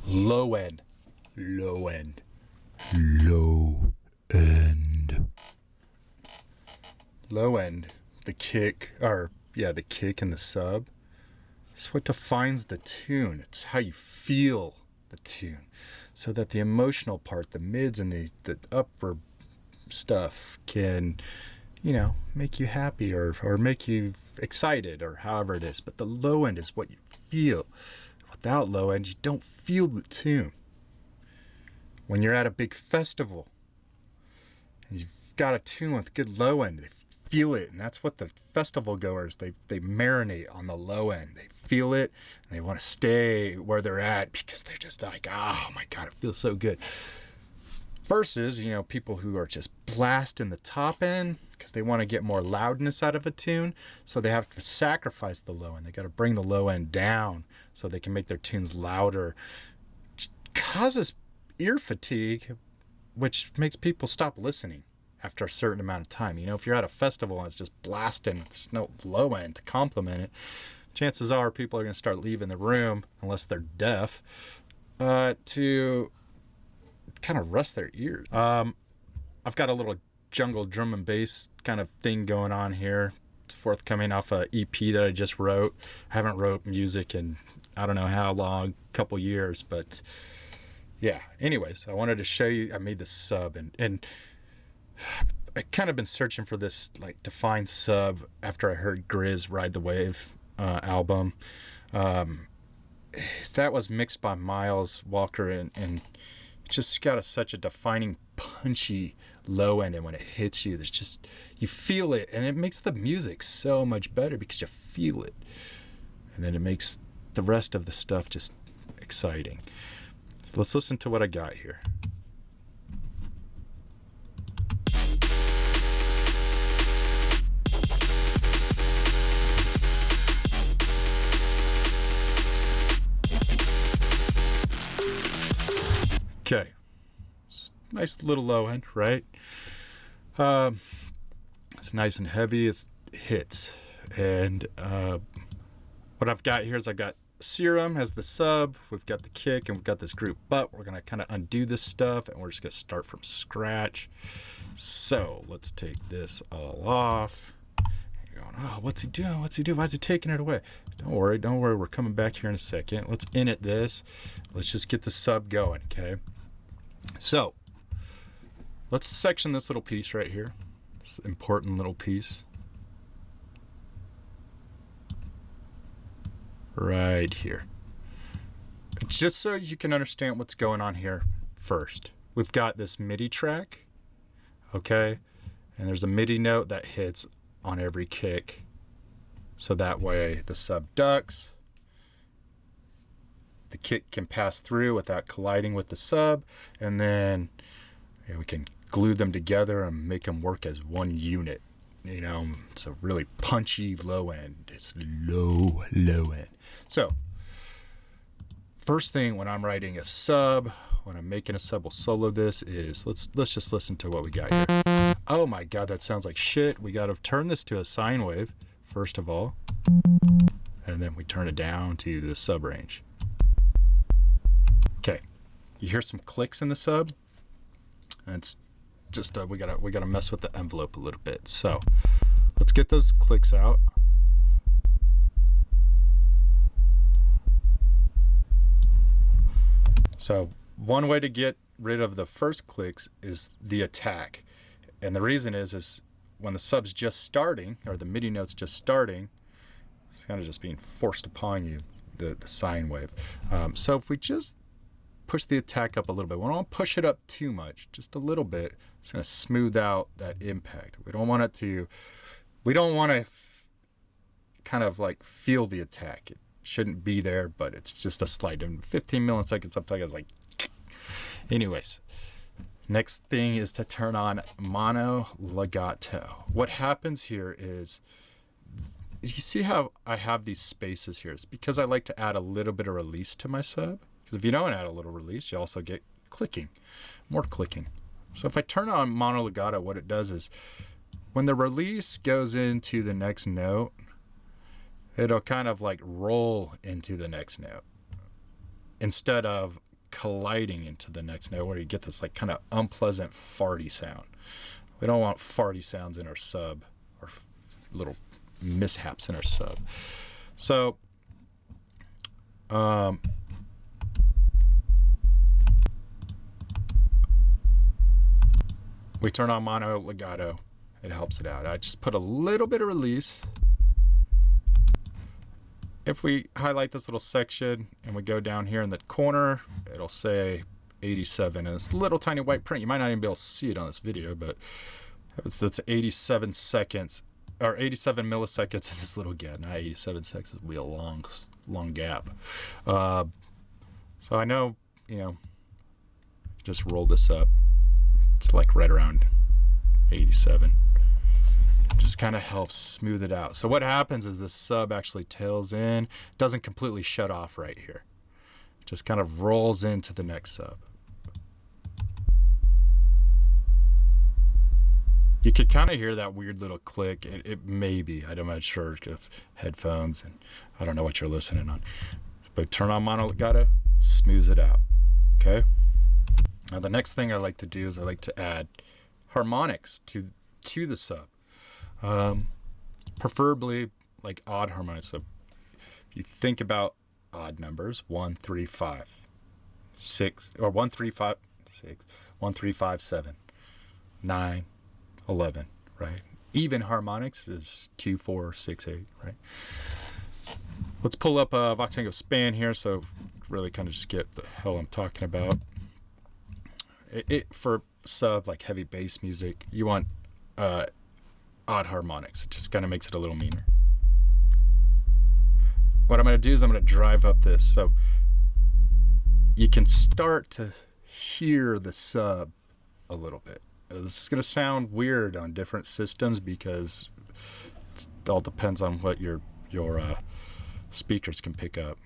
Low end. Low end. Low end. Low end. The kick, the kick and the sub. It's what defines the tune. It's how you feel the tune. So that the emotional part, the mids and the upper stuff can, make you happy or make you excited or however it is. But the low end is what you feel. Without low end, you don't feel the tune. When you're at a big festival and you've got a tune with good low end, they feel it. And that's what the festival goers, they marinate on the low end. They feel it and they want to stay where they're at because they're just like, oh my God, it feels so good. Versus, people who are just blasting the top end because they want to get more loudness out of a tune. So they have to sacrifice the low end. They got to bring the low end down so they can make their tunes louder. It causes ear fatigue, which makes people stop listening after a certain amount of time. If you're at a festival and it's just blasting, there's no low end to complement it, chances are people are going to start leaving the room, unless they're deaf, to kind of rest their ears. I've got a little jungle drum and bass kind of thing going on here. It's forthcoming off a EP that I just wrote. I haven't wrote music in I don't know how long, couple years, but yeah. Anyways, I wanted to show you, I made this sub and I kind of been searching for this like defined sub after I heard Grizz Ride the Wave album. That was mixed by Miles Walker and just got such a defining punchy low end, and when it hits you, there's just, you feel it, and it makes the music so much better because you feel it, and then it makes the rest of the stuff just exciting. So let's listen to what I got here. Okay, nice little low end, right? It's nice and heavy. It hits, and what I've got here is I've got Serum as the sub. We've got the kick, and we've got this group. But we're gonna kind of undo this stuff, and we're just gonna start from scratch. So let's take this all off. You're going, oh, what's he doing? What's he doing? Why is he taking it away? Don't worry. We're coming back here in a second. Let's init this. Let's just get the sub going, okay? So let's section this little piece right here, this important little piece right here, just so you can understand what's going on here. First, we've got this MIDI track, okay, and there's a MIDI note that hits on every kick, so that way the sub ducks, the kick can pass through without colliding with the sub, and then we can glue them together and make them work as one unit. It's a really punchy low end. It's low end. So first thing when I'm writing a sub, when I'm making a sub, we'll solo this, is let's just listen to what we got here. Oh my God, that sounds like shit. We got to turn this to a sine wave first of all, and then we turn it down to the sub range. Okay, you hear some clicks in the sub, and it's just we gotta mess with the envelope a little bit. So let's get those clicks out. So one way to get rid of the first clicks is the attack, and the reason is when the sub's just starting, or the MIDI note's just starting, it's kind of just being forced upon you, the sine wave. So if we just push the attack up a little bit. We don't want to push it up too much, just a little bit. It's going to smooth out that impact. We don't want to kind of like feel the attack. It shouldn't be there, but it's just a slight. In 15 milliseconds, up to it's like. Anyways, next thing is to turn on mono legato. What happens here is, you see how I have these spaces here? It's because I like to add a little bit of release to my sub. Because if you don't add a little release, you also get clicking, more clicking. So if I turn on mono legato, what it does is when the release goes into the next note, it'll kind of like roll into the next note instead of colliding into the next note where you get this like kind of unpleasant farty sound. We don't want farty sounds in our sub, or little mishaps in our sub. So we turn on mono legato. It helps it out. I just put a little bit of release. If we highlight this little section and we go down here in the corner, it'll say 87, and this little tiny white print. You might not even be able to see it on this video, but that's 87 seconds, or 87 milliseconds in this little gap. Not 87 seconds, it'll be a long gap. So I know, just roll this up. It's like right around 87. Just kind of helps smooth it out. So what happens is this sub actually tails in, doesn't completely shut off right here. It just kind of rolls into the next sub. You could kind of hear that weird little click. It may be, I'm not sure if headphones, and I don't know what you're listening on. But turn on mono legato, smooths it out, okay? Now the next thing I like to do is I like to add harmonics to the sub. Preferably like odd harmonics. So if you think about odd numbers, 1, 3, 5, 6, or 1, 3, 5, 6, 1, 3, 5, 7, 9, 11, right? Even harmonics is 2, 4, 6, 8, right? Let's pull up a Vox span here, so really kind of just get the hell I'm talking about. For sub like heavy bass music, you want odd harmonics. It just kind of makes it a little meaner. What I'm going to do is I'm going to drive up this so you can start to hear the sub a little bit. This is going to sound weird on different systems because it all depends on what your speakers can pick up.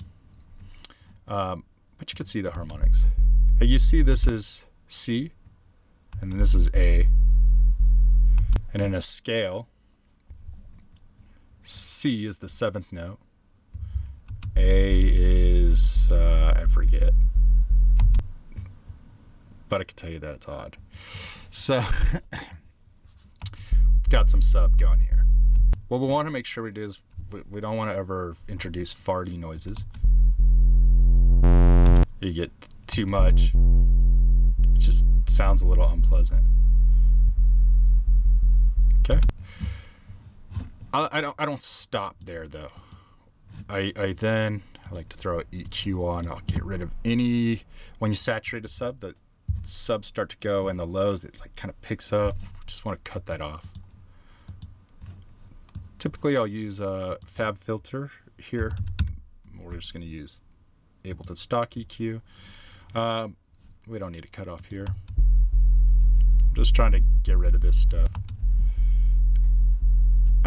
But you can see the harmonics. You see this is C, and then this is A. And in a scale, C is the 7th note. A is, I forget. But I can tell you that it's odd. So, we've got some sub going here. What we want to make sure we do is we don't want to ever introduce farty noises. You get too much. It just sounds a little unpleasant. Okay. I don't stop there though. I like to throw an EQ on. I'll get rid of any, when you saturate a sub, the subs start to go and the lows, it like kind of picks up. Just want to cut that off. Typically I'll use a fab filter here. We're just going to use Ableton stock EQ. We don't need to cut off here. I'm just trying to get rid of this stuff.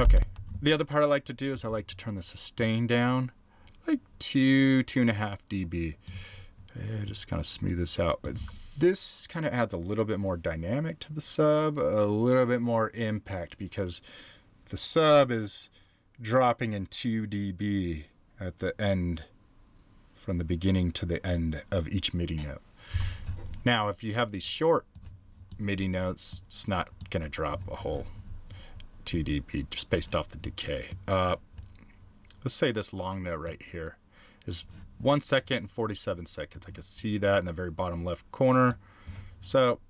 Okay, the other part I like to do is I like to turn the sustain down like 2.5 dB. Just kind of smooth this out. But this kind of adds a little bit more dynamic to the sub, a little bit more impact, because the sub is dropping in 2 dB at the end, from the beginning to the end of each MIDI note. Now, if you have these short MIDI notes, it's not going to drop a whole 2 dB just based off the decay. Let's say this long note right here is 1 second and 47 seconds. I can see that in the very bottom left corner. So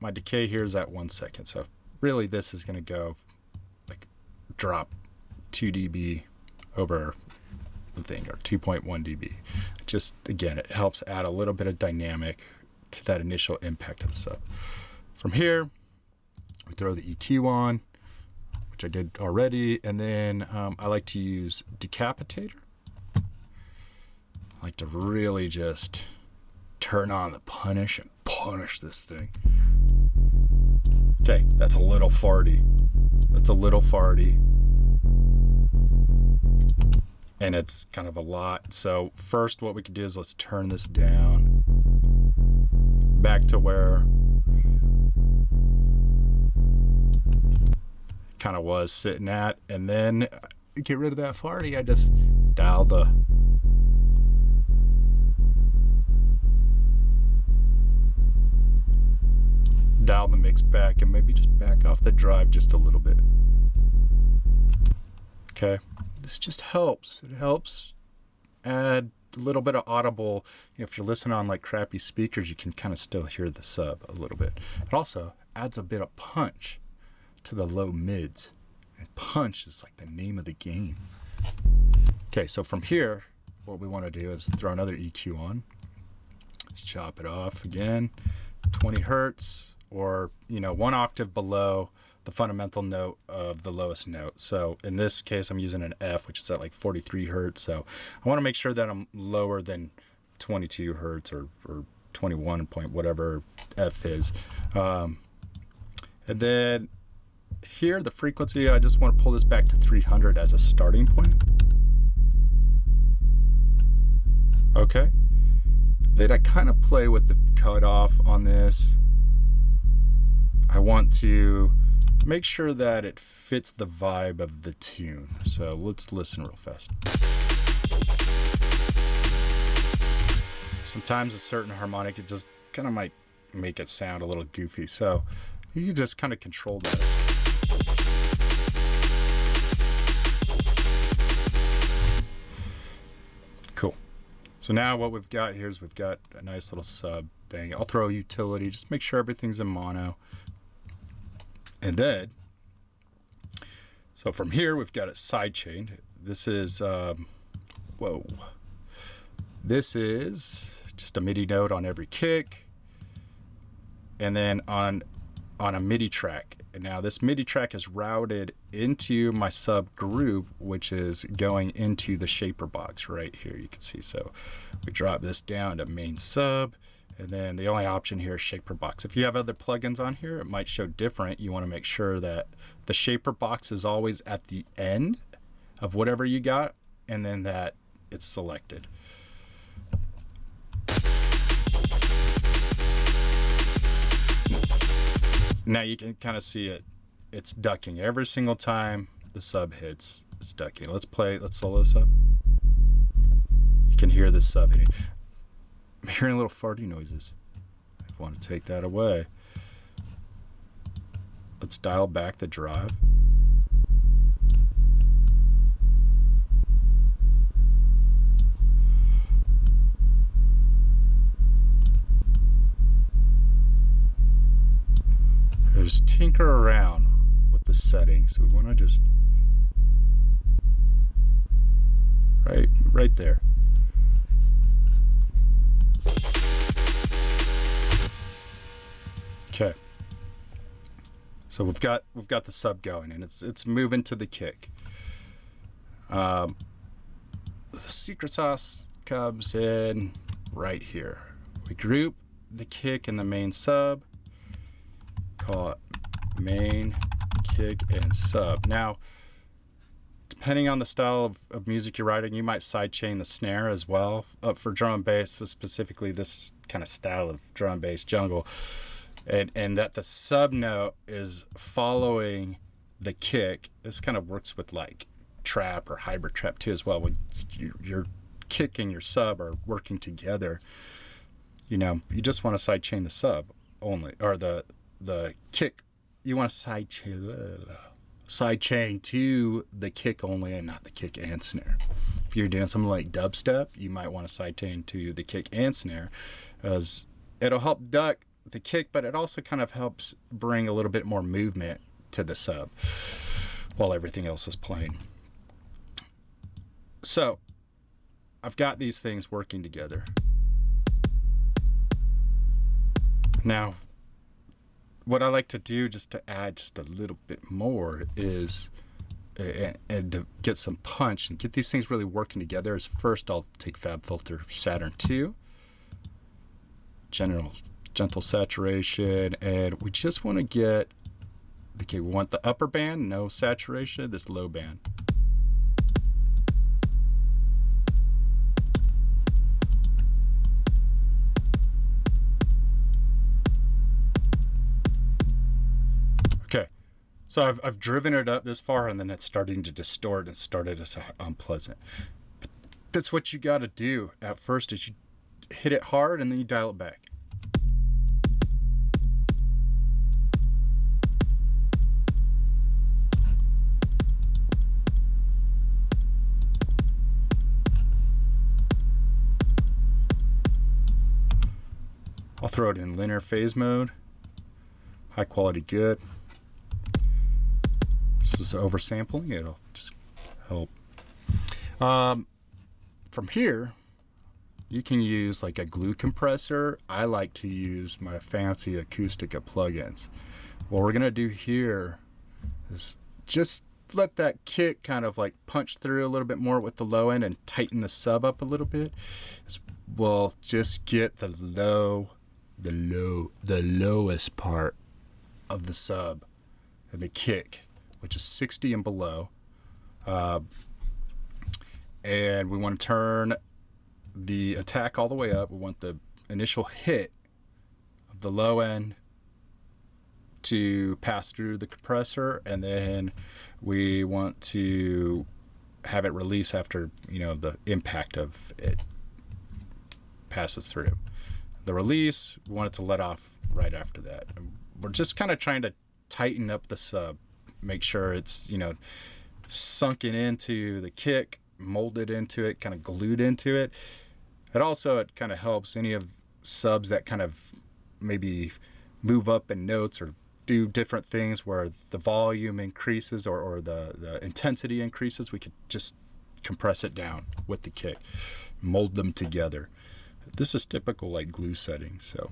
my decay here is at 1 second. So really this is going to go like drop 2 dB over the thing, or 2.1 dB. Just again, it helps add a little bit of dynamic to that initial impact of the sub. From here, we throw the EQ on, which I did already, and then I like to use Decapitator. I like to really just turn on the punish and punish this thing. Okay, that's a little farty. That's a little farty. And it's kind of a lot. So first what we could do is let's turn this down back to where kind of was sitting at, and then get rid of that farty. I just dial the dial the mix back and maybe just back off the drive just a little bit. Okay, this just helps. It helps add a little bit of audible. If you're listening on like crappy speakers, you can kind of still hear the sub a little bit. It also adds a bit of punch to the low mids. And punch is like the name of the game. Okay, so from here, what we want to do is throw another EQ on. Just chop it off again, 20 hertz, or 1 octave below the fundamental note of the lowest note. So in this case, I'm using an F, which is at like 43 hertz. So I want to make sure that I'm lower than 22 hertz or 21 point whatever F is. And then here, the frequency, I just want to pull this back to 300 as a starting point. Okay. Then I kind of play with the cutoff on this. I want to make sure that it fits the vibe of the tune. So let's listen real fast. Sometimes a certain harmonic, it just kind of might make it sound a little goofy. So you just kind of control that. Cool. So now what we've got here is we've got a nice little sub thing. I'll throw a utility, just make sure everything's in mono. And then, so from here, we've got it sidechained. This is, this is just a MIDI note on every kick. And then on a MIDI track. And now this MIDI track is routed into my sub group, which is going into the shaper box right here. You can see, so we drop this down to main sub. And then the only option here is shaper box. If you have other plugins on here, it might show different. You want to make sure that the shaper box is always at the end of whatever you got, and then that it's selected. Now you can kind of see it. It's ducking every single time the sub hits. It's ducking. Let's solo sub. You can hear the sub hitting. I'm hearing little farty noises. I want to take that away. Let's dial back the drive. Just tinker around with the settings. We want to just right there. Okay. So we've got the sub going, and it's moving to the kick. The secret sauce comes in right here. We group the kick and the main sub. Call it main, kick, and sub. Now, depending on the style of music you're writing, you might sidechain the snare as well. For drum and bass, specifically this kind of style of drum and bass jungle, and that the sub note is following the kick. This kind of works with like trap or hybrid trap too as well. When your kick and your sub are working together, you just want to sidechain the sub only, or the kick. You want to sidechain to the kick only and not the kick and snare. If you're doing something like dubstep, you might want to sidechain to the kick and snare, as it'll help duck the kick, but it also kind of helps bring a little bit more movement to the sub while everything else is playing. So I've got these things working together. Now, what I like to do, just to add just a little bit more, is and to get some punch and get these things really working together, is first I'll take FabFilter Saturn 2, gentle saturation, and we just want to get, okay, we want the upper band, no saturation, this low band. Okay, so I've driven it up this far, and then it's starting to distort and started as unpleasant. But that's what you got to do at first, is you hit it hard and then you dial it back. I'll throw it in linear phase mode. High quality good. This is oversampling, it'll just help. From here, you can use like a glue compressor. I like to use my fancy Acoustica plugins. What we're gonna do here is just let that kick kind of like punch through a little bit more with the low end and tighten the sub up a little bit. We'll just get the lowest part of the sub and the kick, which is 60 and below. And we want to turn the attack all the way up. We want the initial hit of the low end to pass through the compressor, and then we want to have it release after, you know, the impact of it passes through. The release, we want it to let off right after that. We're just kind of trying to tighten up the sub, make sure it's, you know, sunken into the kick, molded into it, kind of glued into it. It kind of helps any of subs that kind of maybe move up in notes or do different things where the volume increases or the intensity increases. We could just compress it down with the kick, mold them together. This is typical like glue settings, so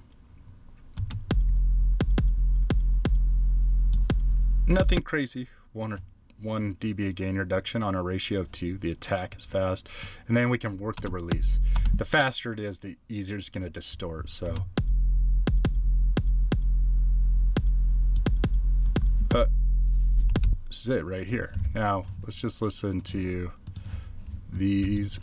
nothing crazy. 1 dB gain reduction on a ratio of 2. The attack is fast, and then we can work the release. The faster it is, the easier it's going to distort. So this is it right here. Now let's just listen to these.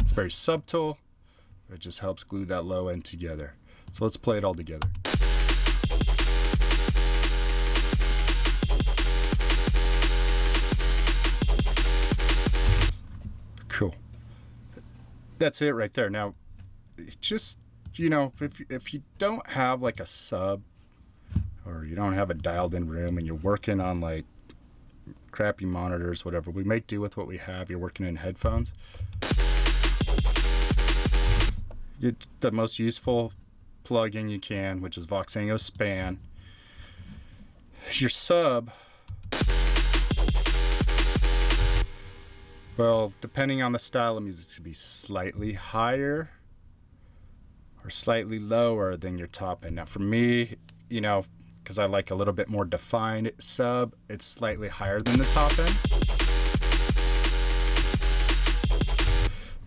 It's very subtle, but it just helps glue that low end together. So let's play it all together. Cool. That's it right there. Now, just, you know, if you don't have like a sub, or you don't have a dialed in room and you're working on like crappy monitors, whatever, we make do with what we have. You're working in headphones. It's the most useful plugin you can, which is Voxengo Span. Your sub, well, depending on the style of music, it could be slightly higher or slightly lower than your top end. Now for me, you know, because I like a little bit more defined sub, it's slightly higher than the top end.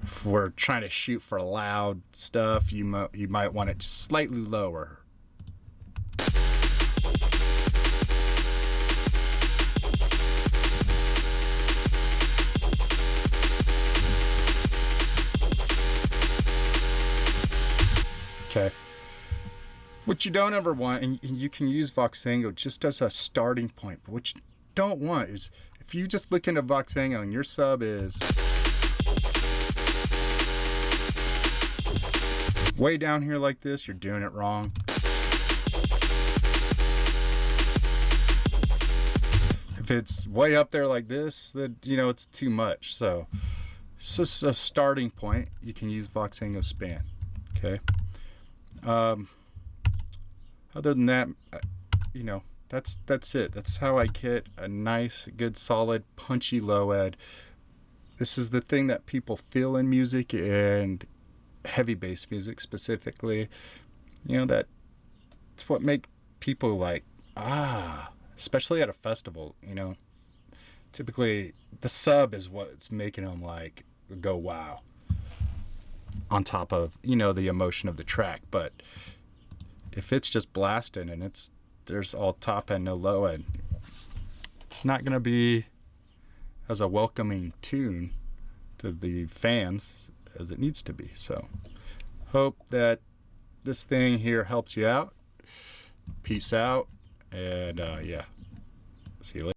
If we're trying to shoot for loud stuff, you might want it slightly lower. Okay. What you don't ever want, and you can use Voxengo just as a starting point, but what you don't want is if you just look into Voxengo and your sub is way down here like this, you're doing it wrong. If it's way up there like this, then, you know, it's too much. So it's just a starting point. You can use Voxengo Span. Okay. Other than that, you know, that's it. That's how I get a nice, good, solid, punchy low end. This is the thing that people feel in music, and heavy bass music specifically. You know, that's what make people like, especially at a festival, you know. Typically, the sub is what's making them like go wow. On top of, you know, the emotion of the track. But if it's just blasting and there's all top end, no low end, it's not gonna be as a welcoming tune to the fans as it needs to be. So hope that this thing here helps you out. Peace out, and yeah, see you later.